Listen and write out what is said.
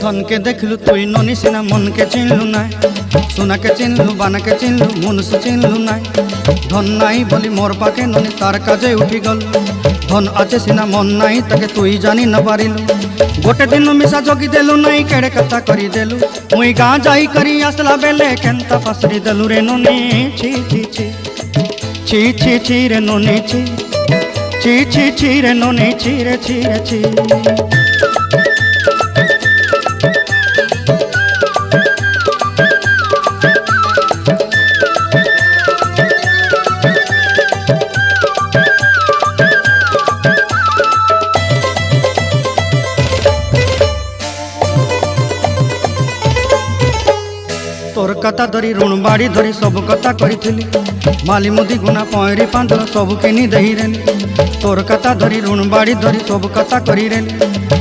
धन के देखलु तुई ननी सिना मन के चिन्हलु ना सोना के चिन्हलु बाना के चिन्हलु मनुष्य चिन्हलु ना धन नाई बोली मोर पाके ननी तार काजे उठी गल धन आचे सिना मन नाई ताके तुई जानी न पारिलु गोटे दिन मिसा जगी देलु नाई केड़े कथा करी देलु मुई गाँ जाई करी आसला बेले केंता पासरी देलु रे ननी छी छी छी छी छी छी रे ननी छी छी छी छी रे ननी छी रे छी रे छी। तोर कथा धरी ऋण बाड़ी धरी सब कथा करी माली मुदी गुना पहरी पांदल सब किनी दही रेली तोर कथा धरी ऋण बाड़ी धरी सब कथा करी रेली।